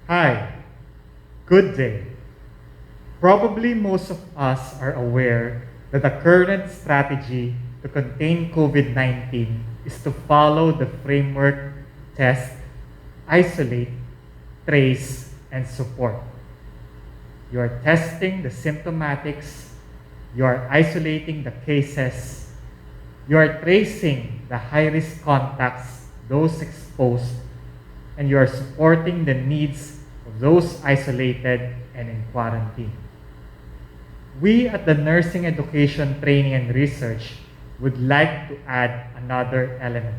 Hi, good day. Probably most of us are aware that the current strategy to contain COVID-19 is to follow the framework test, isolate, trace, and support. You are testing the symptomatics, you are isolating the cases, you are tracing the high-risk contacts, those exposed, and you are supporting the needs of those isolated and in quarantine. We at the Nursing Education, Training and Research would like to add another element,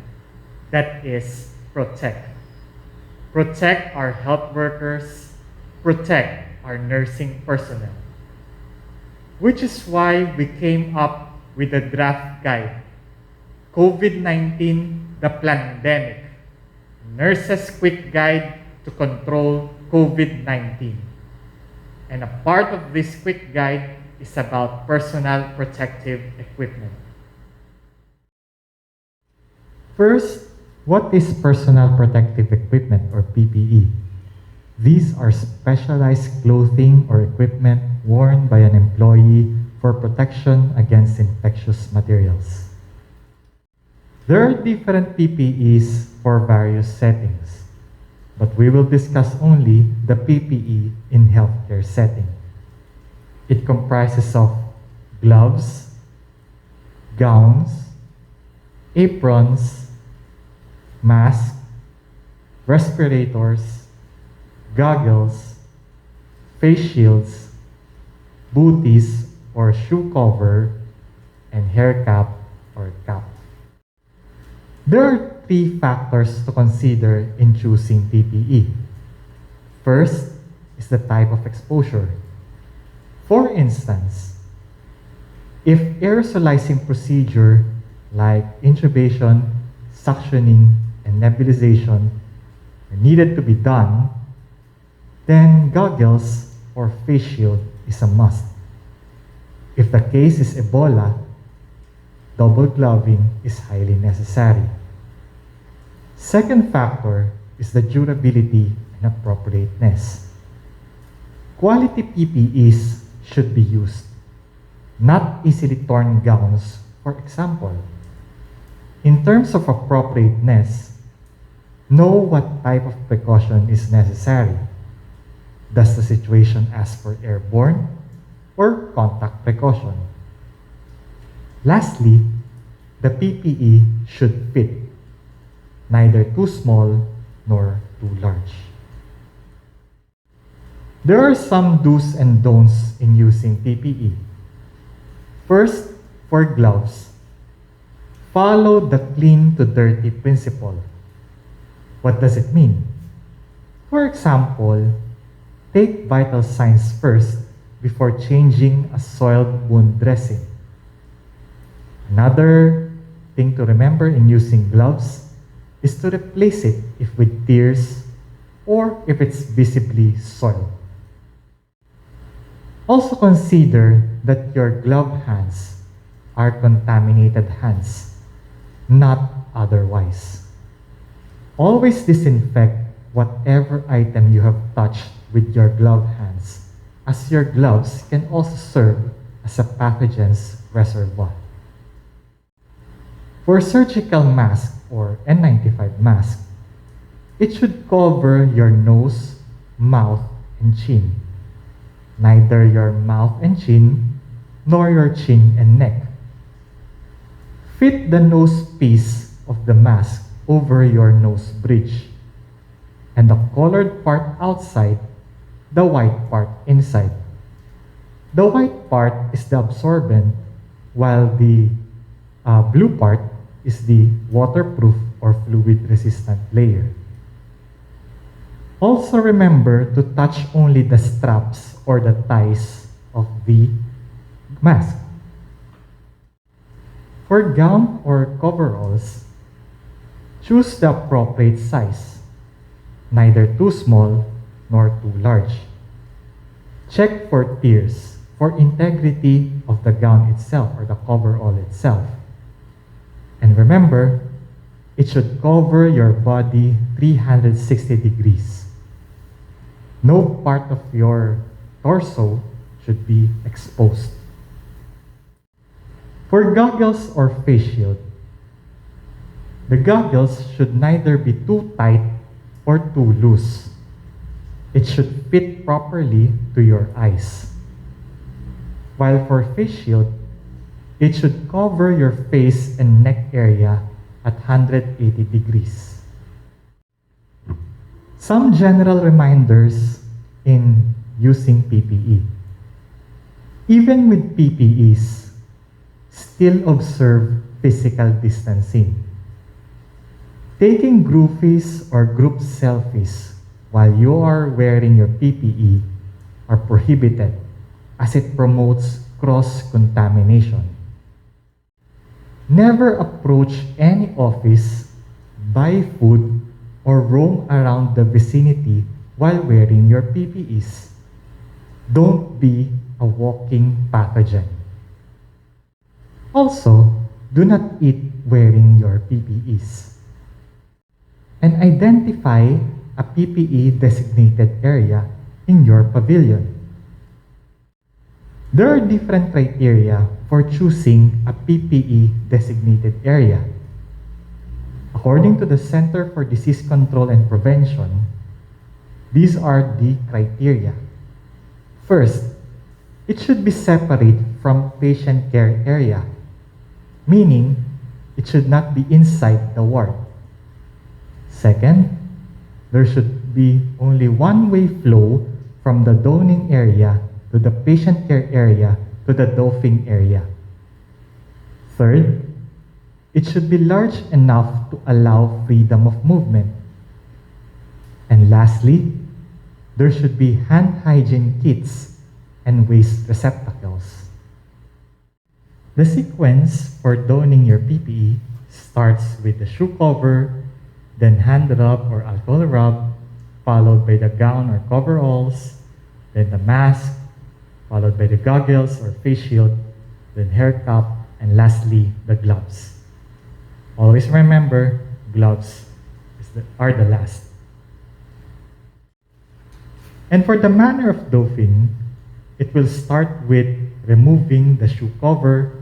that is protect. Protect our health workers, protect our nursing personnel. Which is why we came up with a draft guide, COVID-19, the PLANdemic, Nurses' Quick Guide to Control COVID-19. And a part of this quick guide is about personal protective equipment. First, what is personal protective equipment or PPE? These are specialized clothing or equipment worn by an employee for protection against infectious materials. There are different PPEs for various settings, but we will discuss only the PPE in healthcare setting. It comprises of gloves, gowns, aprons, masks, respirators, goggles, face shields, booties or shoe cover, and hair cap or cap. There are 3 factors to consider in choosing PPE. First is the type of exposure. For instance, if aerosolizing procedure like intubation, suctioning, and nebulization are needed to be done, then goggles or face shield is a must. If the case is Ebola, double gloving is highly necessary. Second factor is the durability and appropriateness. Quality PPEs should be used, not easily torn gowns, for example. In terms of appropriateness, know what type of precaution is necessary. Does the situation ask for airborne or contact precaution? Lastly, the PPE should fit, neither too small nor too large. There are some do's and don'ts in using PPE. First, for gloves, follow the clean to dirty principle. What does it mean? For example, take vital signs first before changing a soiled wound dressing. Another thing to remember in using gloves is to replace it if with tears or if it's visibly soiled. Also consider that your gloved hands are contaminated hands, not otherwise. Always disinfect whatever item you have touched with your gloved hands, as your gloves can also serve as a pathogen's reservoir. For surgical mask or N95 mask, it should cover your nose, mouth, and chin. Neither your mouth and chin, nor your chin and neck. Fit the nose piece of the mask over your nose bridge, and the colored part outside, the white part inside. The white part is the absorbent, while the blue part is the waterproof or fluid-resistant layer. Also remember to touch only the straps or the ties of the mask. For gown or coveralls, choose the appropriate size, neither too small nor too large. Check for tears for integrity of the gown itself or the coverall itself. And remember, it should cover your body 360 degrees. No part of your torso should be exposed. For goggles or face shield, the goggles should neither be too tight or too loose. It should fit properly to your eyes. While for face shield, it should cover your face and neck area at 180 degrees. Some general reminders in using PPE. Even with PPEs, still observe physical distancing. Taking groupies or group selfies while you are wearing your PPE are prohibited as it promotes cross-contamination. Never approach any office, buy food, or roam around the vicinity while wearing your PPEs. Don't be a walking pathogen. Also, do not eat wearing your PPEs. And identify a PPE designated area in your pavilion. There are different criteria for choosing a PPE designated area. According to the Center for Disease Control and Prevention, these are the criteria. First, it should be separate from patient care area, meaning it should not be inside the ward. Second, there should be only one-way flow from the donning area to the patient care area to the doffing area. Third, it should be large enough to allow freedom of movement. And lastly, there should be hand hygiene kits and waste receptacles. The sequence for donning your PPE starts with the shoe cover, then hand rub or alcohol rub, followed by the gown or coveralls, then the mask, followed by the goggles or face shield, then hair cap, and lastly, the gloves. Always remember, gloves are the last. And for the manner of doffing, it will start with removing the shoe cover,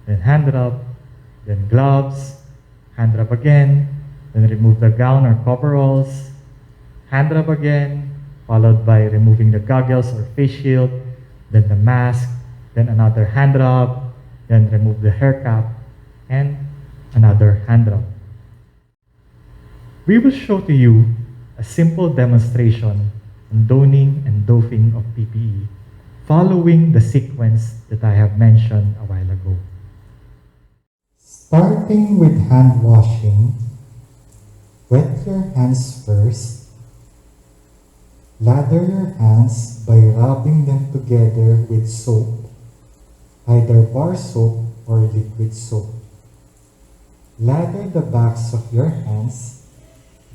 then hand rub, then gloves, hand rub again, then remove the gown or coveralls, hand rub again, followed by removing the goggles or face shield, then the mask, then another hand rub, then remove the hair cap, and another hand rub. We will show to you a simple demonstration on donning and doffing of PPE following the sequence that I have mentioned a while ago. Starting with hand washing, wet your hands first. Lather your hands by rubbing them together with soap, either bar soap or liquid soap. Lather the backs of your hands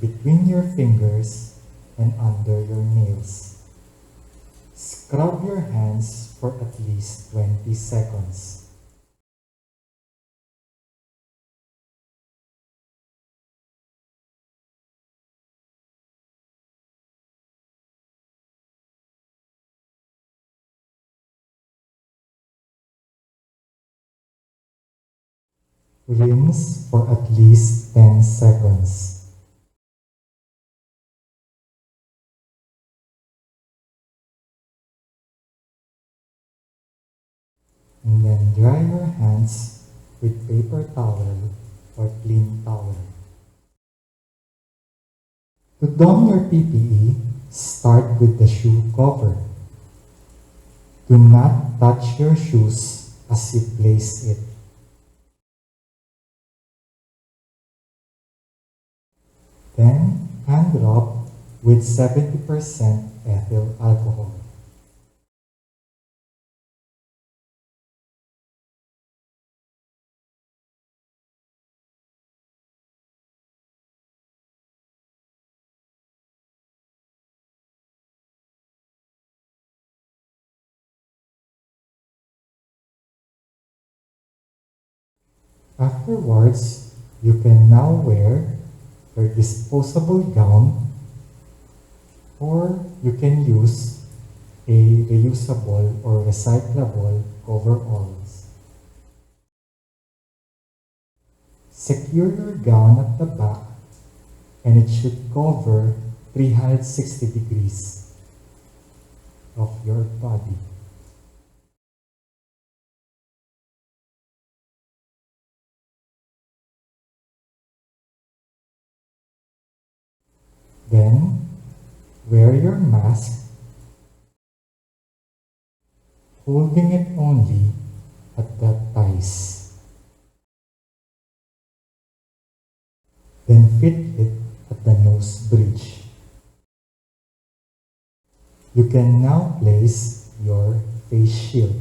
between your fingers and under your nails. Scrub your hands for at least 20 seconds. Rinse for at least 10 seconds. And then dry your hands with paper towel or clean towel. To don your PPE, start with the shoe cover. Do not touch your shoes as you place it. Then hand rub with 70% ethyl alcohol. Afterwards, you can now wear your disposable gown Or you can use a reusable or recyclable coveralls. Secure your gown at the back and it should cover 360 degrees of your body. Then, wear your mask, holding it only at the thighs. Then fit it at the nose bridge. You can now place your face shield.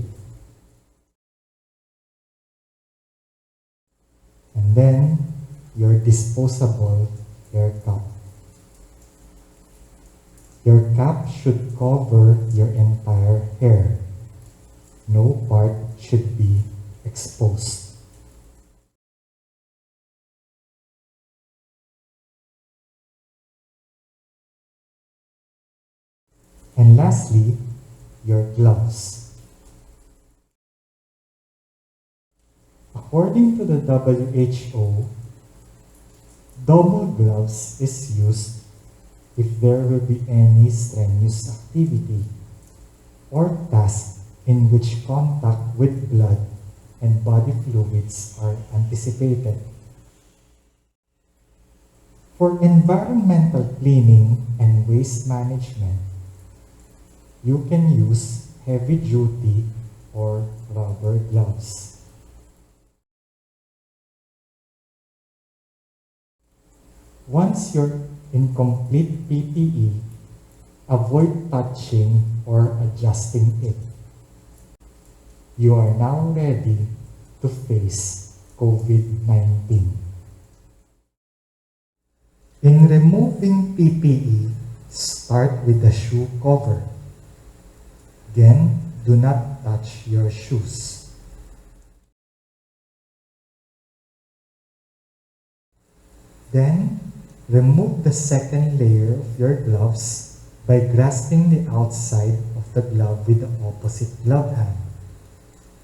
And then your disposable hair cap. Your cap should cover your entire hair. No part should be exposed. And lastly, your gloves. According to the WHO, double gloves is used if there will be any strenuous activity or task in which contact with blood and body fluids are anticipated. For environmental cleaning and waste management, you can use heavy-duty or rubber gloves. Once you're in complete PPE, avoid touching or adjusting it. You are now ready to face COVID-19. In removing PPE, start with the shoe cover. Again, do not touch your shoes. Then, remove the second layer of your gloves by grasping the outside of the glove with the opposite glove hand.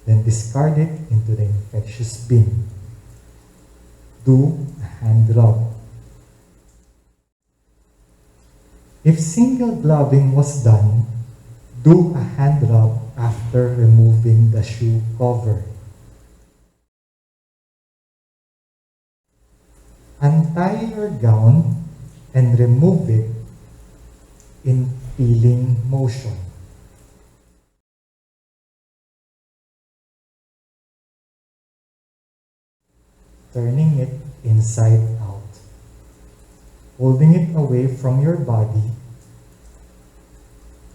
Then discard it into the infectious bin. Do a hand rub. If single gloving was done, do a hand rub after removing the shoe cover. Untie your gown and remove it in peeling motion. Turning it inside out. Holding it away from your body,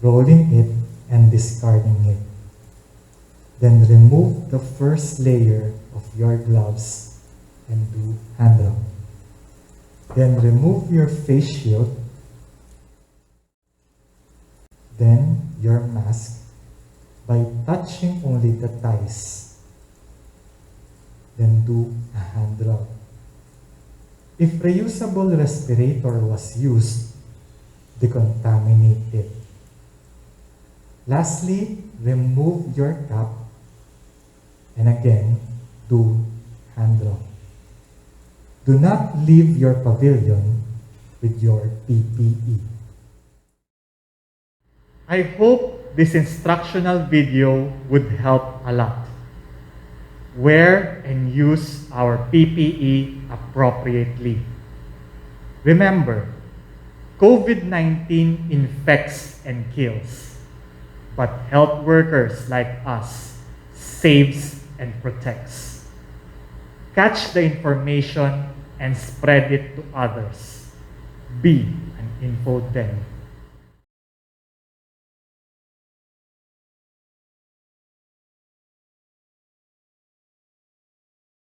rolling it and discarding it. Then remove the first layer of your gloves and do hand rub. Then remove your face shield, then your mask by touching only the thighs. Then do a hand rub. If reusable respirator was used, decontaminate it. Lastly, remove your cap and again do hand rub. Do not leave your pavilion with your PPE. I hope this instructional video would help a lot. Wear and use our PPE appropriately. Remember, COVID-19 infects and kills, but health workers like us saves and protects. Catch the information and spread it to others. Be an info-demic.